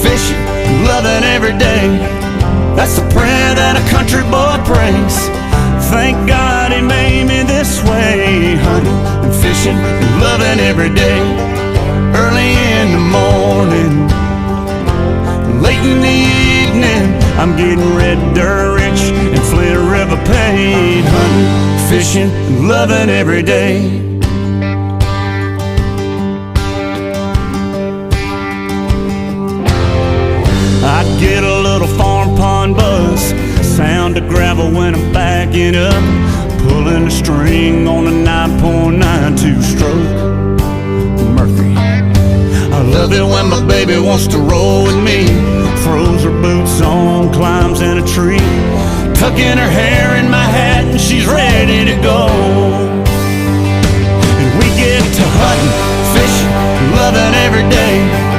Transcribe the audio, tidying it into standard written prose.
fishing, loving every day. That's the prayer that a country boy prays. Thank God he made me this way, hunting and fishing and loving every day. Early in the morning, late in the evening, I'm getting red dirt rich and Flint River paid. Hunting, fishing, and loving every day. I'd get a little farm pond buzz, sound of gravel when I'm backing up, pulling a string on a 9.9 two-stroke Murphy. I love it when my baby wants to roll with me, throws her boots on, climbs in a tree, tucking her hair in my hat and she's ready to go. And we get to hunting, fishing, loving every day.